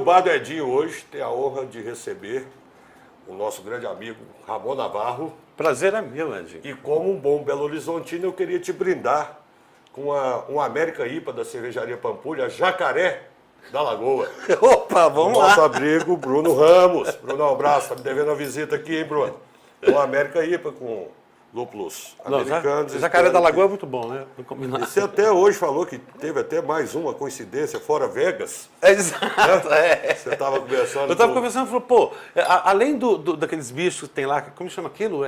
bar do Edinho hoje tem a honra de receber o nosso grande amigo Ramon Navarro. Prazer é meu, Edinho. E como um bom Belo Horizontino, eu queria te brindar com uma América IPA da Cervejaria Pampulha, Jacaré da Lagoa. Opa, vamos lá. Nosso amigo Bruno Ramos. Bruno, um abraço. Tá me devendo uma visita aqui, hein, Bruno? Uma América IPA com lúpulos americanos. Jacaré da Lagoa é muito bom, né? E você até hoje falou que teve até mais uma coincidência, fora Vegas. Exato, né? Você estava conversando. Eu estava conversando e falou, pô, além daqueles bichos que tem lá, como chama aquilo?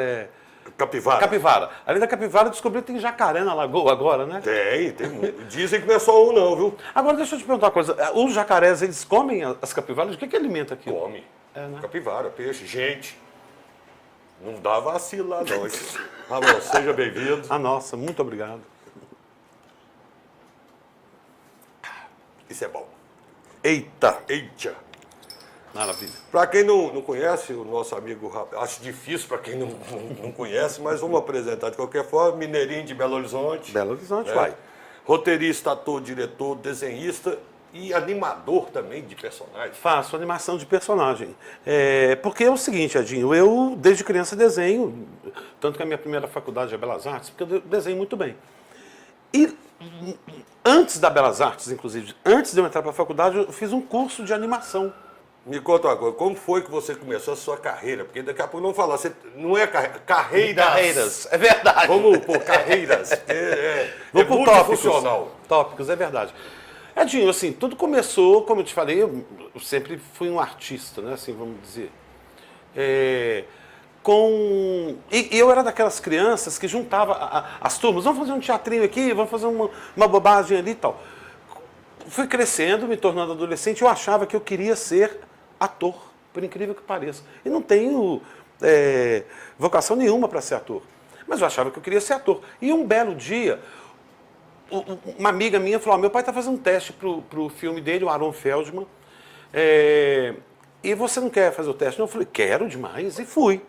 Capivara. Capivara. Além da capivara, eu descobri que tem jacaré na lagoa agora, né? Tem muito. Dizem que não é só um, não, viu? Agora, deixa eu te perguntar uma coisa. Os jacarés, eles comem as capivaras? O que alimenta aquilo? Come. Né? Capivara, peixe, gente. Não dá vacilo lá, não. Ramon, seja bem-vindo. Ah, nossa, muito obrigado. Isso é bom. Eita! Eita! Maravilha. Para quem não conhece, o nosso amigo, acho difícil para quem não conhece, mas vamos apresentar de qualquer forma, mineirinho de Belo Horizonte. Belo Horizonte, né? vai. Roteirista, ator, diretor, desenhista e animador também de personagens. Faço animação de personagem. Porque é o seguinte, Edinho, eu desde criança desenho, tanto que a minha primeira faculdade é Belas Artes, porque eu desenho muito bem. E antes da Belas Artes, inclusive, antes de eu entrar para a faculdade, eu fiz um curso de animação. Me conta uma coisa, como foi que você começou a sua carreira? Porque daqui a pouco não falar, você não é carreiras. Carreiras, é verdade. Vamos por carreiras. Vamos por multifuncional. Tópicos, é verdade. Edinho, assim, tudo começou, como eu te falei, eu sempre fui um artista, né, assim, vamos dizer. E eu era daquelas crianças que juntava as turmas, vamos fazer um teatrinho aqui, vamos fazer uma bobagem ali e tal. Fui crescendo, me tornando adolescente, eu achava que eu queria ser ator, por incrível que pareça. E não tenho vocação nenhuma para ser ator. Mas eu achava que eu queria ser ator. E um belo dia, uma amiga minha falou, meu pai está fazendo um teste para o filme dele, o Aaron Feldman, e você não quer fazer o teste? Não, eu falei, quero demais, e fui.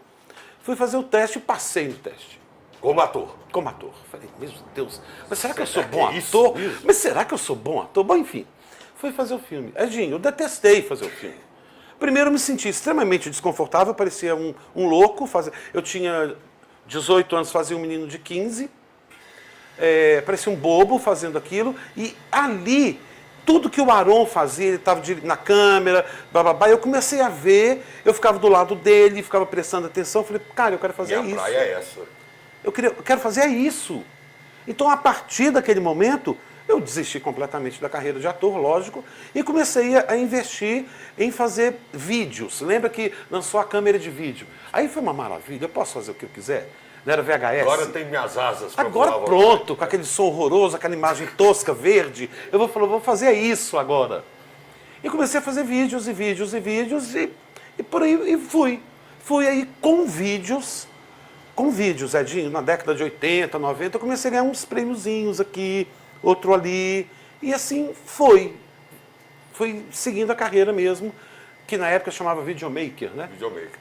Fui fazer o teste e passei no teste. Como ator? Como ator. Falei, meu Deus, mas será que eu sou bom ator? Mas será que eu sou bom ator? Bom, enfim, fui fazer o filme. Edinho, eu detestei fazer o filme. Primeiro, eu me senti extremamente desconfortável, parecia um louco. Eu tinha 18 anos, fazia um menino de 15. Parecia um bobo fazendo aquilo. E ali, tudo que o Aaron fazia, ele estava na câmera, bababá, eu comecei a ver, eu ficava do lado dele, ficava prestando atenção. Falei, cara, eu quero fazer isso. Minha praia é essa. Eu quero fazer isso. Então, a partir daquele momento, eu desisti completamente da carreira de ator, lógico, e comecei a investir em fazer vídeos. Lembra que lançou a câmera de vídeo? Aí foi uma maravilha, eu posso fazer o que eu quiser. Não era VHS. Agora tem minhas asas. Agora pronto, com aquele som horroroso, aquela imagem tosca, verde. Eu vou fazer isso agora. E comecei a fazer vídeos e vídeos e vídeos e por aí e fui. Fui aí com vídeos, Edinho, na década de 80, 90, eu comecei a ganhar uns prêmiozinhos aqui, outro ali, e assim foi. Fui seguindo a carreira mesmo, que na época chamava videomaker, né? Videomaker.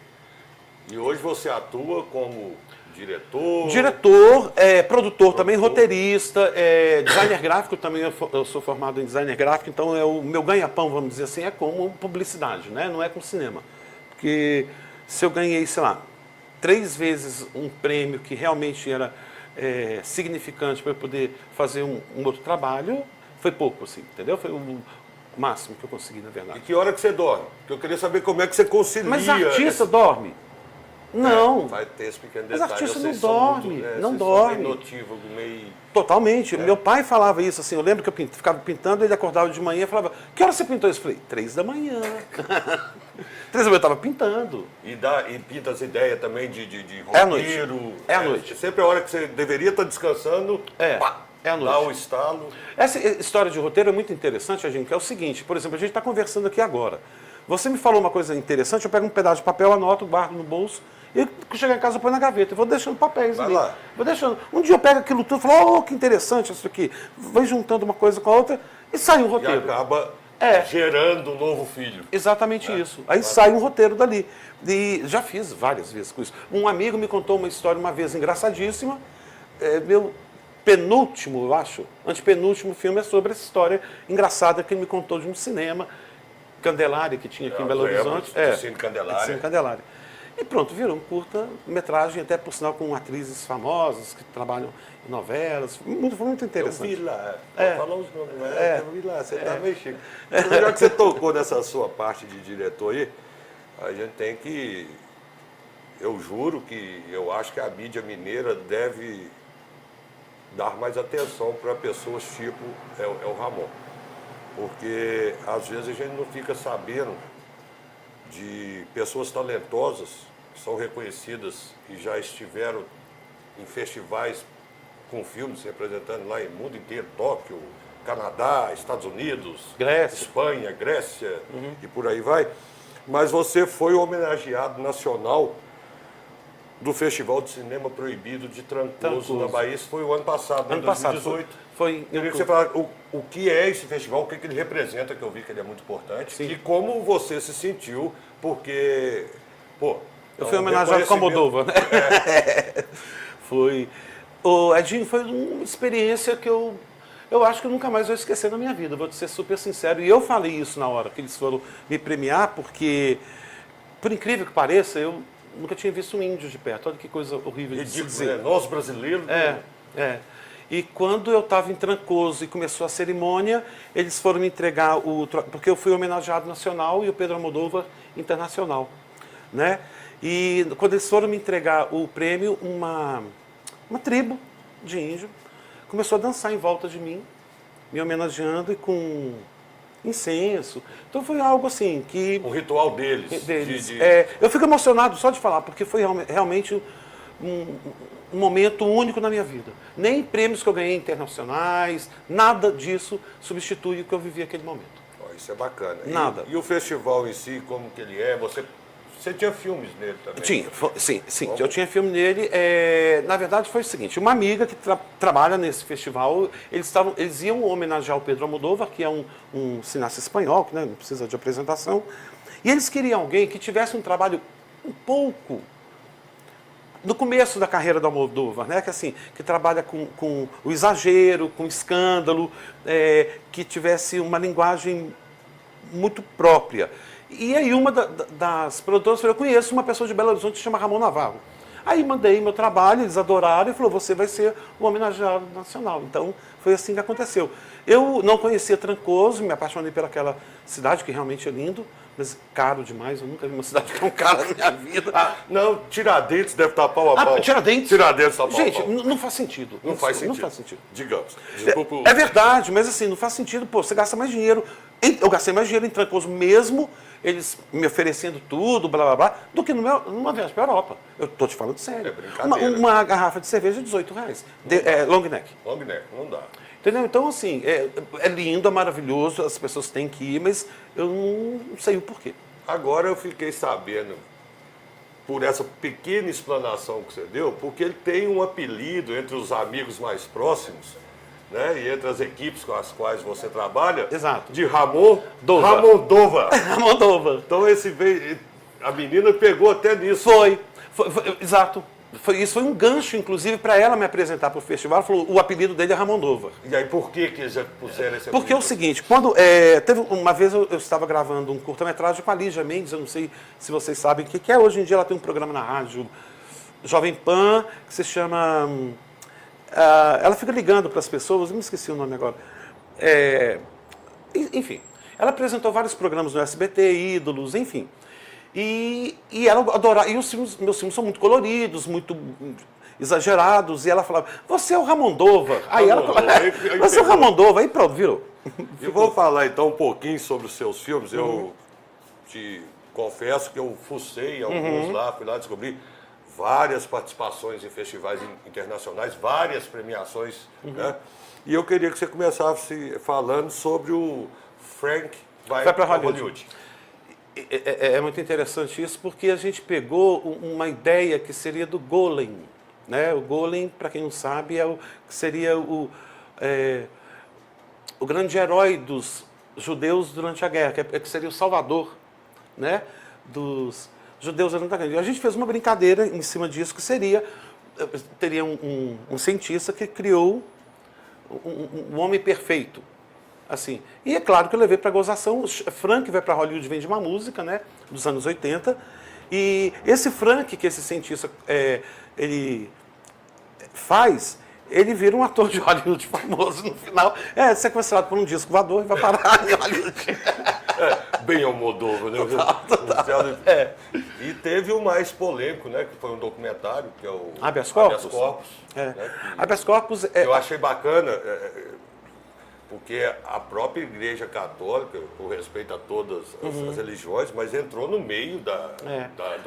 E hoje você atua como diretor? Diretor, produtor também, roteirista, designer gráfico também, eu sou formado em designer gráfico, então o meu ganha-pão, vamos dizer assim, é como publicidade, né? Não é com cinema. Porque se eu ganhei, sei lá, 3 vezes um prêmio que realmente era significante para eu poder fazer um outro trabalho, foi pouco, assim, entendeu? Foi o máximo que eu consegui, na verdade. E que hora que você dorme? Porque eu queria saber como é que você concilia. Mas artista dorme? Não. Vai ter esse pequeno Mas detalhe. artista não Vocês são dorme, muito, não vocês dorme. São meio notívago, meio... Totalmente. Meu pai falava isso, assim, eu lembro que eu ficava pintando, ele acordava de manhã e falava, que hora você pintou isso? Eu falei, 3 da manhã. 3 da manhã eu estava pintando. E pinta as ideias também de roteiro. É à noite. É à noite. Sempre a hora que você deveria estar descansando, pá, é à noite. dá o estalo. Essa história de roteiro é muito interessante, a gente, que é o seguinte, por exemplo, a gente está conversando aqui agora. Você me falou uma coisa interessante, eu pego um pedaço de papel, anoto, guardo no bolso, e chegar em casa eu ponho na gaveta, eu vou deixando papéis Vai ali. lá. Vou deixando. Um dia eu pego aquilo tudo e falo, oh, que interessante isso aqui. Vai juntando uma coisa com a outra e sai um E roteiro. acaba gerando um novo filho. Exatamente isso. Aí sai um roteiro dali. E já fiz várias vezes com isso. Um amigo me contou uma história uma vez engraçadíssima. Meu penúltimo, eu acho, antepenúltimo filme é sobre essa história engraçada que ele me contou de um cinema. Candelária, que tinha aqui em Belo lembro, Horizonte. de Cine Candelária. Cine Candelária. E pronto, virou um curta-metragem, até por sinal com atrizes famosas que trabalham em novelas. Foi muito interessante. Eu vi lá. Falar os nomes, mas eu vi lá, você tá meio chique. Já que você tocou nessa sua parte de diretor aí, a gente tem que... Eu juro que eu acho que a mídia mineira deve dar mais atenção para pessoas tipo o Ramon. Porque às vezes a gente não fica sabendo de pessoas talentosas que são reconhecidas e já estiveram em festivais com filmes se representando lá em mundo inteiro, Tóquio, Canadá, Estados Unidos, Grécia. Espanha, Grécia e por aí vai. Mas você foi homenageado nacional do Festival de Cinema Proibido de Trancoso, na Bahia. Isso foi o ano passado, em 2018. Foi Eu queria que você falasse o que é esse festival, o que ele representa, que eu vi que ele é muito importante, Sim. e como você se sentiu, porque, pô... Eu fui homenageado com a Moldova, né? Foi. O Edinho, foi uma experiência que eu acho que eu nunca mais vou esquecer na minha vida, vou te ser super sincero. E eu falei isso na hora que eles foram me premiar, porque, por incrível que pareça, eu nunca tinha visto um índio de perto. Olha que coisa horrível de se Ridículo, dizer. né? Nós brasileiros... É. E quando eu estava em Trancoso e começou a cerimônia, eles foram me entregar porque eu fui homenageado nacional e o Pedro Almodóvar internacional, né? E quando eles foram me entregar o prêmio, uma tribo de índio começou a dançar em volta de mim, me homenageando e com incenso. Então foi algo assim que... Um ritual deles. Eu fico emocionado só de falar, porque foi realmente um momento único na minha vida. Nem prêmios que eu ganhei internacionais, nada disso substitui o que eu vivi naquele momento. Isso é bacana. Nada. E o festival em si, como que ele é? Você tinha filmes nele também? Sim, eu tinha filme nele. Na verdade foi o seguinte, uma amiga que trabalha nesse festival, eles iam homenagear o Pedro Almodóvar, que é um cineasta espanhol, que, né, não precisa de apresentação, e eles queriam alguém que tivesse um trabalho um pouco no começo da carreira do Almodóvar, né? Que trabalha com o exagero, com o escândalo, que tivesse uma linguagem muito própria. E aí uma das produtoras falou, eu conheço uma pessoa de Belo Horizonte que se chama Ramon Navarro. Aí mandei meu trabalho, eles adoraram e falou, você vai ser o homenageado nacional. Então foi assim que aconteceu. Eu não conhecia Trancoso, me apaixonei pelaquela cidade, que realmente é lindo, mas caro demais, eu nunca vi uma cidade tão cara na minha vida. Não, Tiradentes deve estar pau a pau. Tiradentes está pau a pau. Gente, não faz sentido. Não faz sentido. Digamos. Desculpa. É verdade, mas assim, não faz sentido, pô, você gasta mais dinheiro. Eu gastei mais dinheiro em Trancoso mesmo, eles me oferecendo tudo, blá blá blá, do que numa viagem para a Europa. Eu tô te falando sério. É brincadeira. Uma garrafa de cerveja é R$18. Long neck. Long neck, não dá. Entendeu? Então, assim, é lindo, é maravilhoso, as pessoas têm que ir, mas eu não sei o porquê. Agora eu fiquei sabendo, por essa pequena explanação que você deu, porque ele tem um apelido entre os amigos mais próximos, né, e entre as equipes com as quais você trabalha, Exato. De Ramon Dova. Então a menina pegou até nisso. Foi exato. Isso foi um gancho, inclusive, para ela me apresentar para o festival. Ela falou, o apelido dele é Ramon Dova. E aí, por que eles já puseram esse apelido? Porque é o seguinte, teve uma vez eu estava gravando um curta-metragem com a Lígia Mendes, eu não sei se vocês sabem o que é. Hoje em dia ela tem um programa na rádio Jovem Pan, que se chama... ela fica ligando para as pessoas, eu me esqueci o nome agora. Enfim, ela apresentou vários programas no SBT, Ídolos, enfim. E ela adorava. E meus filmes são muito coloridos, muito exagerados. E ela falava, você é o Ramon Dova. Aí ela falava, você é o Ramon Dova. Aí pronto, virou. Eu vou falar então um pouquinho sobre os seus filmes. Eu te confesso que eu fucei alguns lá, fui lá descobrir várias participações em festivais internacionais, várias premiações. Né? E eu queria que você começasse falando sobre o Frank vai para Hollywood. É muito interessante isso, porque a gente pegou uma ideia que seria do Golem. Né? O Golem, para quem não sabe, seria o grande herói dos judeus durante a guerra, que seria o salvador, né, dos judeus durante a guerra. E a gente fez uma brincadeira em cima disso, que teria um cientista que criou um homem perfeito. Assim. E é claro que eu levei para gozação. Frank vai para Hollywood, vende uma música, né? Dos anos 80. E esse Frank, que esse cientista ele faz, ele vira um ator de Hollywood famoso no final. É sequestrado por um disco voador e vai parar em Hollywood. Bem Almodóvar, né? Total. E teve o mais polêmico, né? Que foi um documentário, que é o Habeas Corpus. Habeas Corpus, É. né, Habeas Corpus eu achei bacana, porque a própria Igreja Católica, com respeito a todas as religiões, mas entrou no meio da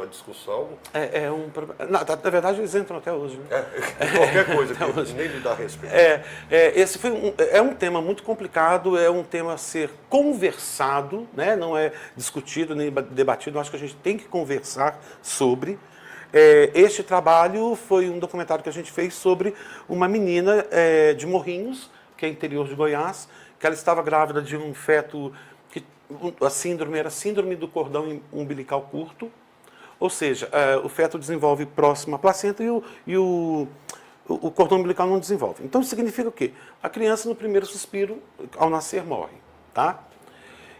discussão. Na verdade, eles entram até hoje. Né? Qualquer coisa que nem lhe dá respeito. Esse foi um tema muito complicado, é um tema a ser conversado, né? Não é discutido nem debatido, eu acho que a gente tem que conversar sobre. Este trabalho foi um documentário que a gente fez sobre uma menina de Morrinhos, que é interior de Goiás, que ela estava grávida de um feto, que a síndrome era síndrome do cordão umbilical curto, ou seja, o feto desenvolve próximo à placenta e o cordão umbilical não desenvolve. Então, isso significa o quê? A criança, no primeiro suspiro, ao nascer, morre. Tá?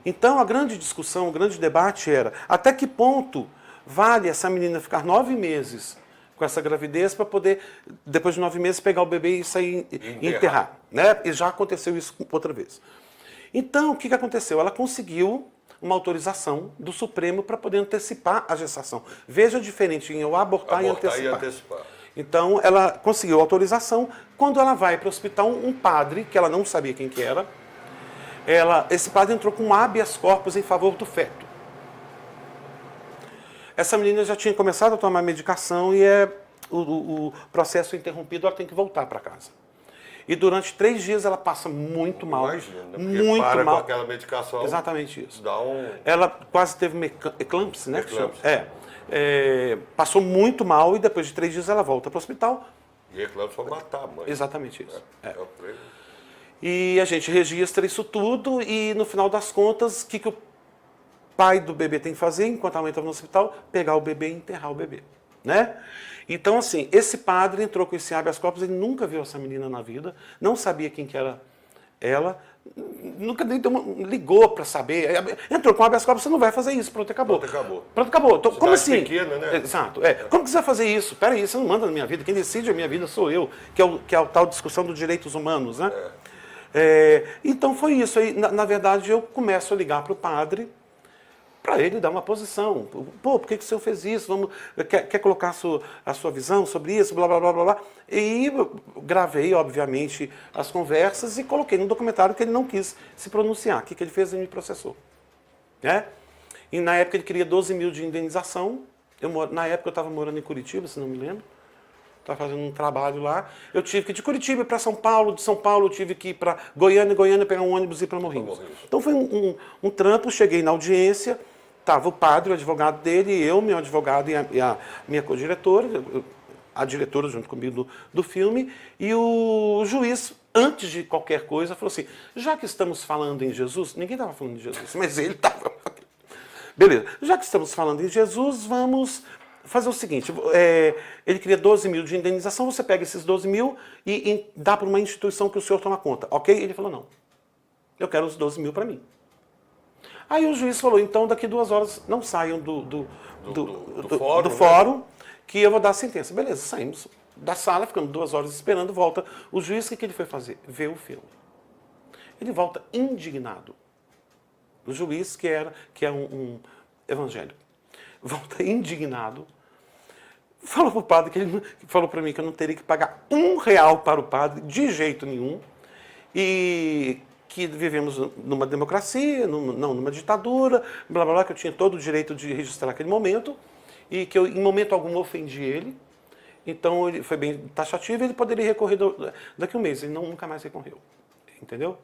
Então, a grande discussão, o grande debate era até que ponto vale essa menina ficar 9 meses com essa gravidez para poder, depois de 9 meses, pegar o bebê e sair e enterrar. Né? E já aconteceu isso outra vez. Então, o que aconteceu? Ela conseguiu uma autorização do Supremo para poder antecipar a gestação. Veja diferente em eu abortar e antecipar. Então, ela conseguiu autorização. Quando ela vai para o hospital, um padre, que ela não sabia quem que era, esse padre entrou com um habeas corpus em favor do feto. Essa menina já tinha começado a tomar medicação e o processo interrompido, ela tem que voltar para casa. E durante 3 dias ela passa muito mal. Imagina, né? Muito para mal. Com aquela medicação. Exatamente isso. Dá Ela quase teve uma eclâmpsia, né? Eclâmpsia. Passou muito mal e depois de 3 dias ela volta para o hospital. E eclâmpsia vai matar a mãe. Exatamente isso. E a gente registra isso tudo e no final das contas, o que o pai do bebê tem que fazer, enquanto a mãe estava no hospital, pegar o bebê e enterrar o bebê. Né? Então, assim, esse padre entrou com esse habeas corpus, ele nunca viu essa menina na vida, não sabia quem que era ela, nunca nem ligou para saber. Entrou com habeas corpus, você não vai fazer isso, pronto, acabou. Pronto, acabou. Como assim? Pequena, né? Exato. Como que você vai fazer isso? Peraí, você não manda na minha vida, quem decide a minha vida sou eu, que é a tal discussão dos direitos humanos. Né? Então foi isso. Aí, na verdade, eu começo a ligar para o padre, para ele dar uma posição. Pô, por que o senhor fez isso? Quer colocar a sua visão sobre isso? Blá, blá, blá, blá, blá. E gravei, obviamente, as conversas e coloquei no documentário que ele não quis se pronunciar. O que ele fez? Ele me processou. Né? E na época ele queria 12 mil de indenização. Na época eu estava morando em Curitiba, se não me lembro. Estava fazendo um trabalho lá. Eu tive que ir de Curitiba para São Paulo, de São Paulo eu tive que ir para Goiânia, pegar um ônibus e ir para Morrinhos. Então foi um trampo, cheguei na audiência, estava o padre, o advogado dele, eu, meu advogado e a minha co-diretora, a diretora junto comigo do filme, e o juiz, antes de qualquer coisa, falou assim, já que estamos falando em Jesus, ninguém estava falando de Jesus, mas ele estava. Beleza, já que estamos falando em Jesus, vamos fazer o seguinte, ele queria 12 mil de indenização, você pega esses 12 mil e dá para uma instituição que o senhor toma conta, ok? Ele falou, não, eu quero os 12 mil para mim. Aí o juiz falou, então daqui 2 horas não saiam do fórum, que eu vou dar a sentença. Beleza, saímos da sala, ficamos 2 horas esperando, volta. O juiz, o que ele foi fazer? Ver o filme. Ele volta indignado. O juiz, que é um evangélico, volta indignado, falou para o padre, que falou para mim que eu não teria que pagar R$1 para o padre, de jeito nenhum, e que vivemos numa democracia, não numa ditadura, blá, blá, blá, que eu tinha todo o direito de registrar aquele momento, e que eu, em momento algum, ofendi ele. Então, ele foi bem taxativo, ele poderia recorrer daqui a um mês. Ele nunca mais recorreu. Entendeu?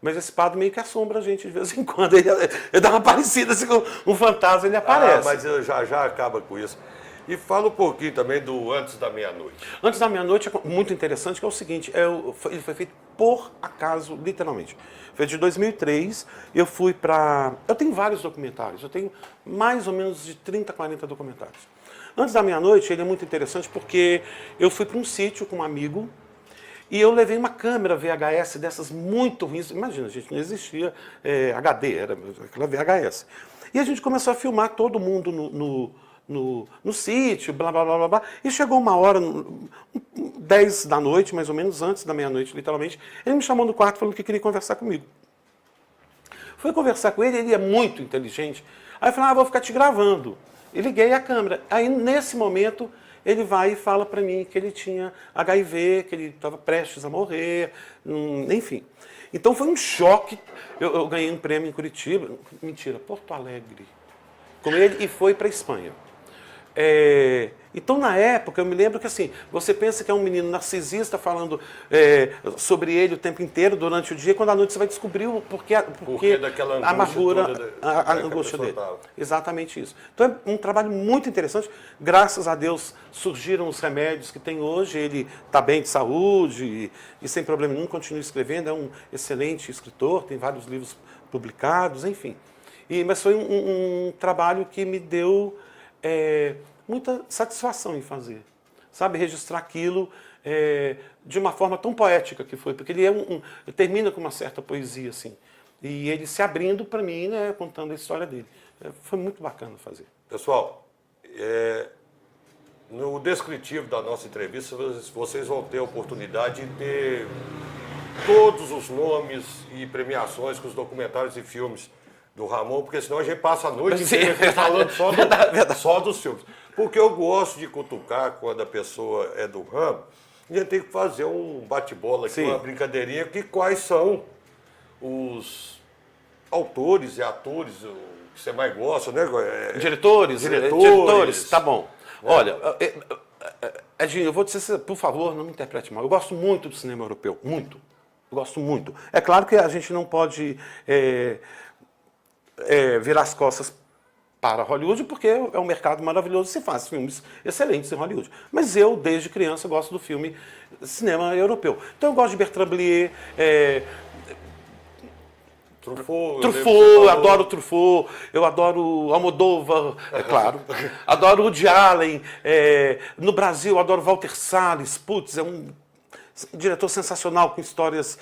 Mas esse padre meio que assombra a gente de vez em quando. Ele dá uma parecida assim, com um fantasma, ele aparece. Mas já acaba com isso. E fala um pouquinho também do Antes da Meia-Noite. Antes da Meia-Noite é muito interessante, que é o seguinte, ele foi feito por acaso, literalmente. Foi de 2003, eu fui para... Eu tenho vários documentários, eu tenho mais ou menos de 30, 40 documentários. Antes da Meia-Noite, ele é muito interessante porque eu fui para um sítio com um amigo E eu levei uma câmera VHS dessas muito ruins. Imagina, gente, não existia HD, era aquela VHS. E a gente começou a filmar todo mundo no sítio, blá, blá, blá, blá, blá. E chegou uma hora, 10 da noite, mais ou menos, antes da meia-noite, literalmente, ele me chamou no quarto falando que queria conversar comigo. Fui conversar com ele, ele é muito inteligente. Aí eu falei, vou ficar te gravando. E liguei a câmera. Aí, nesse momento, ele vai e fala para mim que ele tinha HIV, que ele estava prestes a morrer, enfim. Então foi um choque. Eu ganhei um prêmio em Curitiba, mentira, Porto Alegre, com ele, e foi para a Espanha. Então, na época, eu me lembro que assim, você pensa que é um menino narcisista falando sobre ele o tempo inteiro, durante o dia, quando à noite você vai descobrir o porquê daquela angústia a amargura, toda a angústia que a pessoa dele. tava. Exatamente isso. Então, é um trabalho muito interessante. Graças a Deus, surgiram os remédios que tem hoje. Ele está bem de saúde e sem problema nenhum, continua escrevendo. É um excelente escritor, tem vários livros publicados, enfim. Mas foi um trabalho que me deu muita satisfação em fazer, sabe, registrar aquilo de uma forma tão poética que foi, porque ele termina com uma certa poesia assim, e ele se abrindo para mim, né, contando a história dele. Foi muito bacana fazer. Pessoal, no descritivo da nossa entrevista, vocês vão ter a oportunidade de ter todos os nomes e premiações com os documentários e filmes do Ramon, porque senão a gente passa a noite inteira falando só dos filmes. Porque eu gosto de cutucar quando a pessoa é do ramo, e a gente tem que fazer um bate-bola aqui, uma brincadeirinha, que quais são os autores e atores que você mais gosta, né? Diretores, tá bom. Olha, Edinho, eu vou dizer, por favor, não me interprete mal. Eu gosto muito do cinema europeu, muito. Eu gosto muito. É claro que a gente não pode virar as costas para Hollywood, porque é um mercado maravilhoso, se faz filmes excelentes em Hollywood. Mas eu, desde criança, gosto do filme cinema europeu. Então eu gosto de Bertrand Blier, Truffaut, eu adoro Truffaut, eu adoro Almodóvar, é claro. Adoro Woody Allen. No Brasil, eu adoro Walter Salles. Putz, é um diretor sensacional, com histórias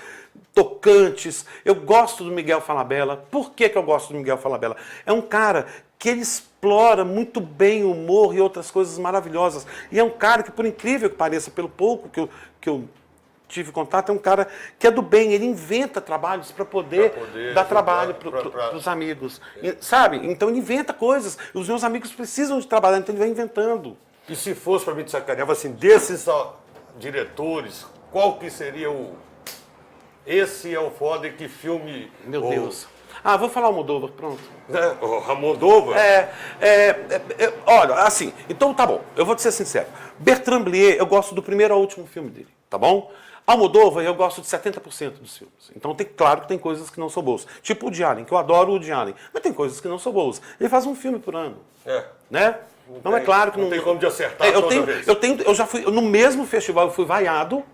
tocantes. Eu gosto do Miguel Falabella. Por que eu gosto do Miguel Falabella? É um cara que ele explora muito bem o humor e outras coisas maravilhosas. E é um cara que, por incrível que pareça, pelo pouco que eu tive contato, é um cara que é do bem. Ele inventa trabalhos para poder dar trabalho para os amigos. Sabe? Então ele inventa coisas. Os meus amigos precisam de trabalhar, então ele vai inventando. E se fosse para mim te sacanear, assim, desses diretores, qual que seria esse é o foda, que filme... Meu Deus. Vou falar o Almodóvar, pronto. O Almodóvar? Olha, assim, então tá bom, eu vou te ser sincero. Bertrand Blier, eu gosto do primeiro ao último filme dele, tá bom? Almodóvar, eu gosto de 70% dos filmes. Então, claro que tem coisas que não são boas. Tipo o Woody Allen, que eu adoro o Woody Allen. Mas tem coisas que não são boas. Ele faz um filme por ano. Né? Então, é claro que não tem como de acertar toda vez. Eu já fui, no mesmo festival eu fui vaiado,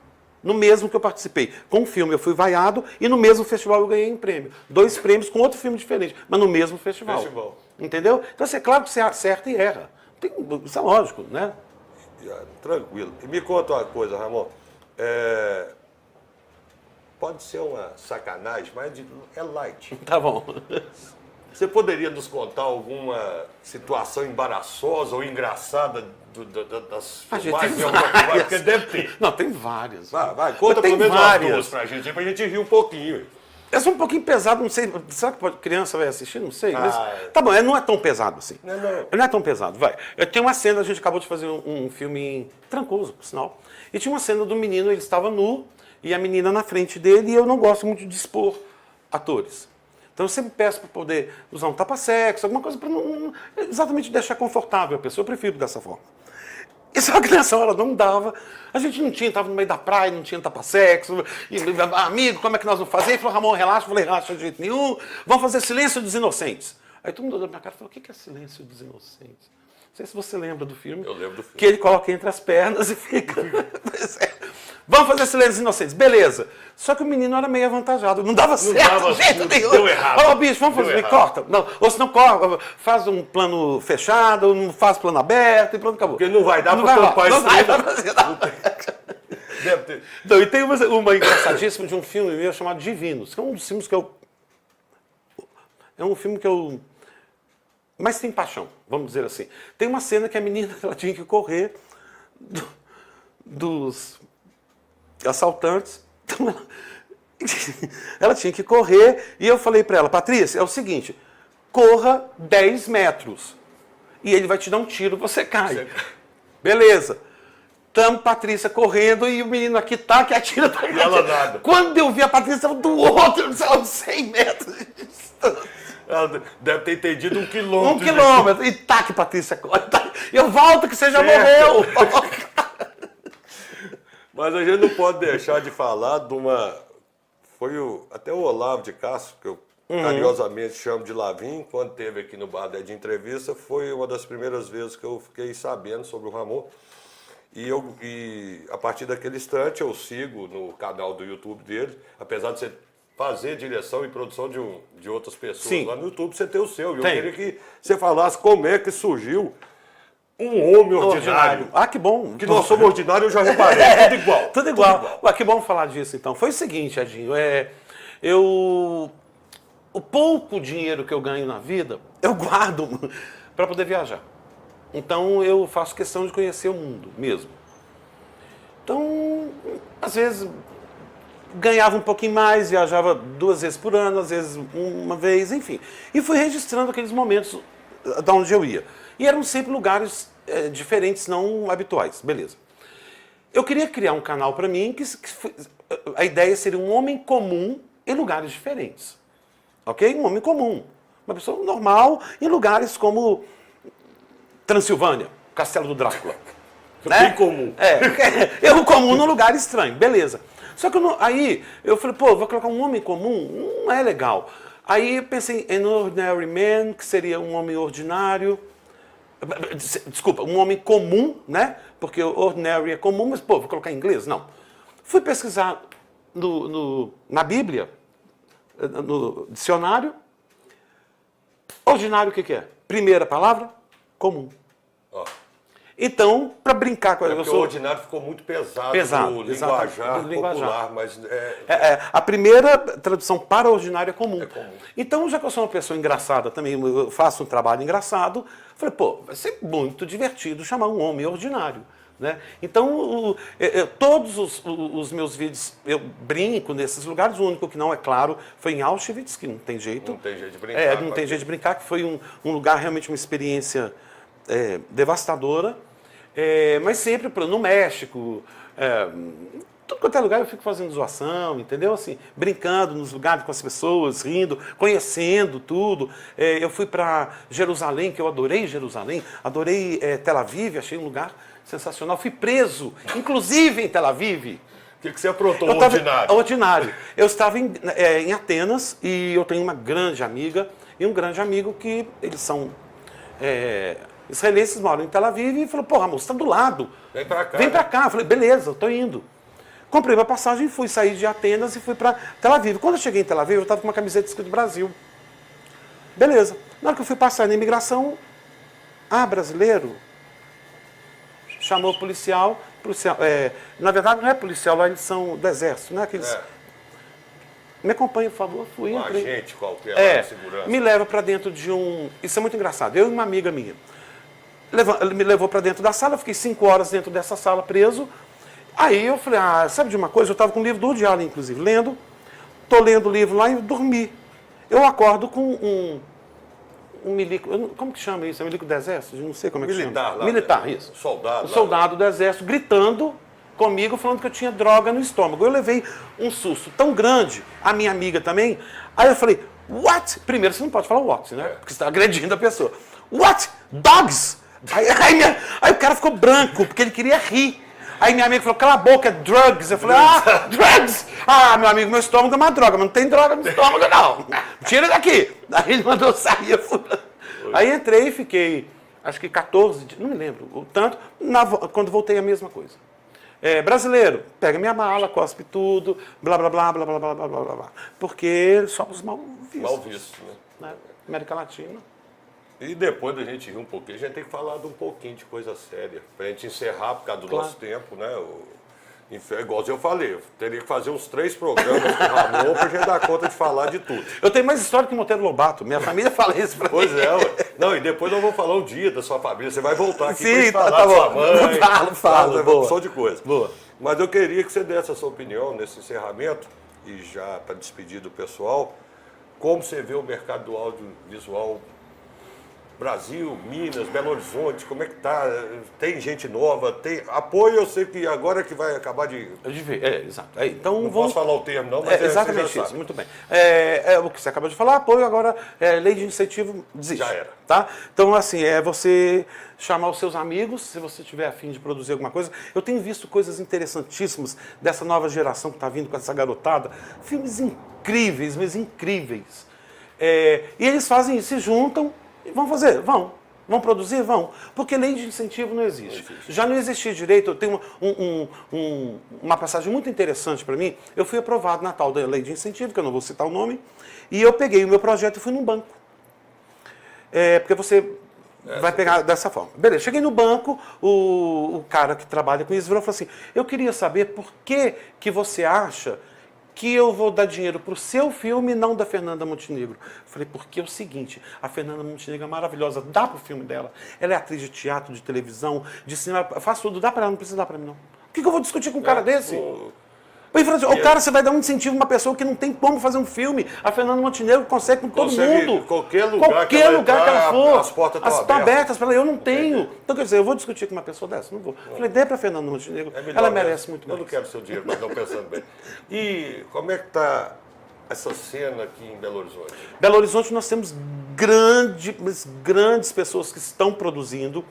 no mesmo que eu participei. Com um filme eu fui vaiado e no mesmo festival eu ganhei um prêmio. 2 prêmios com outro filme diferente, mas no mesmo festival. Entendeu? Então, é claro que você acerta e erra. Isso é lógico, né? Tranquilo. E me conta uma coisa, Ramon. Pode ser uma sacanagem, mas é light. Tá bom. Você poderia nos contar alguma situação embaraçosa ou engraçada das filmagens? Porque deve ter. Não, tem várias. Vai, conta pelo menos umas 2 pra gente rir um pouquinho. É só um pouquinho pesado, não sei. Será que criança vai assistir? Não sei. Mas, tá bom, não é tão pesado assim. Não é tão pesado, vai. Eu tenho uma cena, a gente acabou de fazer um filme Trancoso, por sinal. E tinha uma cena do menino, ele estava nu, e a menina na frente dele, e eu não gosto muito de expor atores. Então eu sempre peço para poder usar um tapa-sexo, alguma coisa para não exatamente deixar confortável a pessoa. Eu prefiro dessa forma. E só que nessa hora não dava. A gente não tinha, estava no meio da praia, não tinha tapa-sexo. Amigo, como é que nós vamos fazer? Ele falou, Ramon, relaxa. Eu falei, relaxa de jeito nenhum. Vamos fazer Silêncio dos Inocentes. Aí todo mundo olhou pra minha cara e falou, o que é Silêncio dos Inocentes? Não sei se você lembra do filme. Eu lembro do filme. Que ele coloca entre as pernas e fica... Vamos fazer Silêncios Inocentes. Beleza. Só que o menino era meio avantajado. Não dava certo de jeito nenhum. Deu errado. Ô, bicho, vamos fazer. Corta. Não, ou se não, corta, faz um plano fechado, ou não faz plano aberto e pronto, acabou. Porque não vai dar para tampar isso. Não vai dar pra fazer nada. Deve ter. Então, e tem uma engraçadíssima de um filme meu chamado Divinos, que é um dos filmes que eu... É um filme que eu... Mas tem paixão, vamos dizer assim. Tem uma cena que a menina ela tinha que correr dos assaltantes. Então ela tinha que correr e eu falei para ela, Patrícia, é o seguinte, corra 10 metros e ele vai te dar um tiro, você cai. Beleza. Tamo Patrícia correndo e o menino aqui tá, que atira tá. Ela nada. Quando eu vi a Patrícia do outro, sei lá, uns 100 metros de distância. Ela deve ter entendido 1 quilômetro. 1 quilômetro. E tá que Patrícia corre. Tá. Eu volto que você já Certo. morreu. Mas a gente não pode deixar de falar de uma... Até o Olavo de Castro, que eu carinhosamente chamo de Lavim, quando teve aqui no Bar de Entrevista, foi uma das primeiras vezes que eu fiquei sabendo sobre o Ramon. E a partir daquele instante eu sigo no canal do YouTube dele, apesar de você fazer direção e produção de outras pessoas. Sim. Lá no YouTube você tem o seu. Eu Tem. queria que você falasse como é que surgiu um homem ordinário. Ah, que bom. Que nós somos ordinários, eu já reparei. Tudo igual. Tudo igual. Ué, que bom falar disso, então. Foi o seguinte, Edinho. O pouco dinheiro que eu ganho na vida, eu guardo para poder viajar. Então, eu faço questão de conhecer o mundo mesmo. Então, às vezes, ganhava um pouquinho mais, viajava 2 vezes por ano, às vezes uma vez, enfim. E fui registrando aqueles momentos de onde eu ia. E eram sempre lugares diferentes, não habituais. Beleza. Eu queria criar um canal para mim a ideia seria um homem comum em lugares diferentes. Ok? Um homem comum. Uma pessoa normal em lugares como Transilvânia, Castelo do Drácula. Bem comum. Eu comum num lugar estranho. Beleza. Só que aí eu falei, pô, vou colocar um homem comum? Não é legal. Aí eu pensei em Ordinary Man, que seria um homem ordinário. Desculpa, um homem comum, né? Porque ordinary é comum, mas, pô, vou colocar em inglês? Não. Fui pesquisar na Bíblia, no dicionário. Ordinário o que é? Primeira palavra, comum. Ó. Então, para brincar com o ordinário ficou muito pesado no linguajar popular, mas... A primeira tradução para ordinário é comum. Então, já que eu sou uma pessoa engraçada também, eu faço um trabalho engraçado, falei, pô, vai ser muito divertido chamar um homem ordinário. Né? Então, todos os meus vídeos, eu brinco nesses lugares, o único que não é claro foi em Auschwitz, que não tem jeito. Não tem jeito de brincar. Não tem jeito de brincar, que foi um lugar realmente uma experiência devastadora. Mas sempre no México, tudo quanto é lugar eu fico fazendo zoação, entendeu? Assim, brincando nos lugares com as pessoas, rindo, conhecendo tudo. Eu fui para Jerusalém, que eu adorei Jerusalém, adorei Tel Aviv, achei um lugar sensacional. Fui preso, inclusive em Tel Aviv. O que você aprontou, ordinário? Ordinário. Eu estava em Atenas e eu tenho uma grande amiga e um grande amigo que eles são... israelenses moram em Tel Aviv e falou, porra, moço, está do lado. Vem pra cá. Vem pra cá. Eu falei, beleza, eu tô indo. Comprei uma passagem, fui sair de Atenas e fui para Tel Aviv. Quando eu cheguei em Tel Aviv, eu estava com uma camiseta escrito Brasil. Beleza. Na hora que eu fui passar na imigração, brasileiro, chamou o policial. Na verdade, não é policial, lá eles são do exército, né? Aqueles... Me acompanha, por favor. Fui, entrei. Agente qualquer lá de segurança. Me leva para dentro de um... Isso é muito engraçado. Eu e uma amiga minha. Ele me levou para dentro da sala, eu fiquei 5 horas dentro dessa sala preso. Aí eu falei, sabe de uma coisa? Eu estava com o livro do Woody Allen, inclusive, lendo. Estou lendo o livro lá e dormi. Eu acordo com um milico... Como que chama isso? É milico do exército? Eu não sei como é que chama. Lá, militar, isso. Soldado. O soldado do exército gritando comigo, falando que eu tinha droga no estômago. Eu levei um susto tão grande, a minha amiga também. Aí eu falei, what? Primeiro, você não pode falar what, né? Porque você está agredindo a pessoa. What? Dogs? Aí o cara ficou branco, porque ele queria rir. Aí minha amiga falou, cala a boca, é drugs. Eu falei, drugs? Meu amigo, meu estômago é uma droga, mas não tem droga no estômago, não. Tira daqui. Aí ele mandou sair. Aí entrei e fiquei, acho que 14 dias, não me lembro o tanto. Quando voltei, a mesma coisa. Brasileiro, pega minha mala, cospe tudo, blá, blá, blá, blá, blá, blá, blá, blá, blá. Porque somos mal vistos. Mal vistos, né? América Latina. E depois da gente rir um pouquinho, a gente tem que falar de um pouquinho de coisa séria. Pra gente encerrar por causa do nosso tempo, né? Igual eu falei, eu teria que fazer uns 3 programas com o Ramon pra gente dar conta de falar de tudo. Eu tenho mais história que o Monteiro Lobato. Minha família fala isso pra mim. Pois é, ué. Não, e depois nós vamos falar o dia da sua família. Você vai voltar aqui Sim, pra tá falar da sua bom. mãe. Falo, boa. Opção de coisa. Boa. Mas eu queria que você desse a sua opinião nesse encerramento, e já para despedir do pessoal, como você vê o mercado do audiovisual Brasil, Minas, Belo Horizonte, como é que tá? Tem gente nova, tem apoio, eu sei que agora que vai acabar de... Exato. Então, Não vamos... posso falar o termo não, mas exatamente você já isso, sabe. muito bem. O que você acabou de falar, apoio agora, lei de incentivo, desiste. Já era. Tá? Então, assim, é você chamar os seus amigos, se você tiver a fim de produzir alguma coisa. Eu tenho visto coisas interessantíssimas dessa nova geração que está vindo com essa garotada. Filmes incríveis, mas incríveis. E eles fazem isso, se juntam e vão fazer, vão produzir, vão. Porque lei de incentivo não existe. Já não existia direito. Eu tenho uma passagem muito interessante para mim. Eu fui aprovado na tal da lei de incentivo, que eu não vou citar o nome, e eu peguei o meu projeto e fui num banco. Porque você vai pegar dessa forma. Beleza, cheguei no banco, o cara que trabalha com isso virou e falou assim, eu queria saber por que você acha que eu vou dar dinheiro para o seu filme e não da Fernanda Montenegro. Falei, porque é o seguinte, a Fernanda Montenegro é maravilhosa, dá para o filme dela. Ela é atriz de teatro, de televisão, de cinema, faz tudo, dá para ela, não precisa dar para mim não. O que eu vou discutir com um cara desse? Ele falou assim, cara, você vai dar um incentivo a uma pessoa que não tem como fazer um filme. A Fernanda Montenegro consegue com todo mundo. Qualquer lugar que ela for, as portas estão abertas para ela. Eu não tenho. Então, quer dizer, eu vou discutir com uma pessoa dessa? Não vou. Falei, dê para a Fernanda Montenegro. Ela merece muito mais. Eu não quero seu dinheiro, mas não pensando bem. E como é que está essa cena aqui em Belo Horizonte? Belo Horizonte nós temos grandes pessoas que estão produzindo.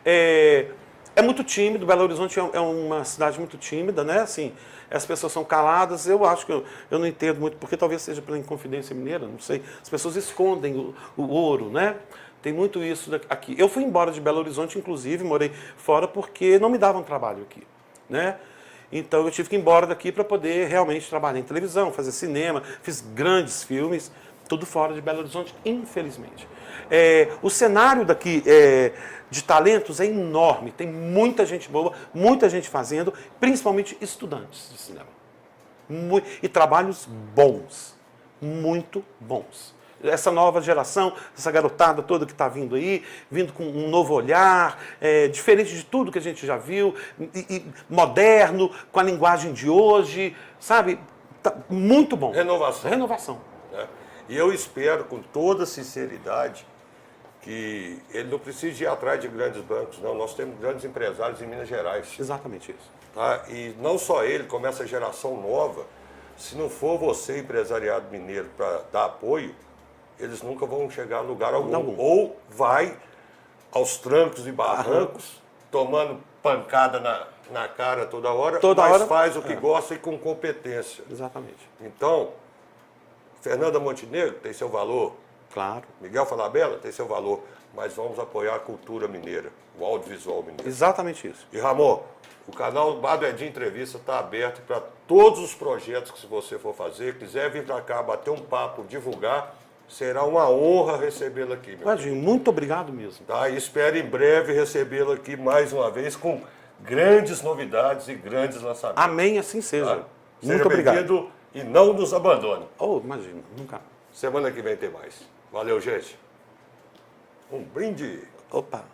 É muito tímido, Belo Horizonte é uma cidade muito tímida, né? Assim, as pessoas são caladas, eu acho que eu não entendo muito, porque talvez seja pela Inconfidência Mineira, não sei. As pessoas escondem o ouro, né? Tem muito isso aqui. Eu fui embora de Belo Horizonte, inclusive, morei fora porque não me davam trabalho aqui, né? Então eu tive que ir embora daqui para poder realmente trabalhar em televisão, fazer cinema, fiz grandes filmes, tudo fora de Belo Horizonte, infelizmente. O cenário daqui de talentos é enorme, tem muita gente boa, muita gente fazendo, principalmente estudantes de cinema. E trabalhos bons, muito bons. Essa nova geração, essa garotada toda que está vindo aí, vindo com um novo olhar, diferente de tudo que a gente já viu, e moderno, com a linguagem de hoje, sabe? Tá muito bom. Renovação. E eu espero, com toda sinceridade, que ele não precise ir atrás de grandes bancos, não. Nós temos grandes empresários em Minas Gerais. Exatamente isso. Tá? E não só ele, como essa geração nova, se não for você, empresariado mineiro, para dar apoio, eles nunca vão chegar a lugar algum. Ou vai aos trancos e barrancos, tomando pancada na cara toda hora, mas faz o que gosta e com competência. Exatamente. Então, Fernanda Montenegro tem seu valor. Claro. Miguel Falabella tem seu valor, mas vamos apoiar a cultura mineira, o audiovisual mineiro. Exatamente isso. E Ramon, o canal Bar do Edinho Entrevista está aberto para todos os projetos que você for fazer, quiser vir para cá, bater um papo, divulgar, será uma honra recebê-lo aqui. Edinho, muito obrigado mesmo. Tá? E espero em breve recebê-lo aqui mais uma vez com grandes novidades e grandes lançamentos. Amém, assim seja. Tá? Muito obrigado. Bem-vindo e não nos abandone. Imagina, nunca. Semana que vem tem mais. Valeu, gente. Um brinde. Opa.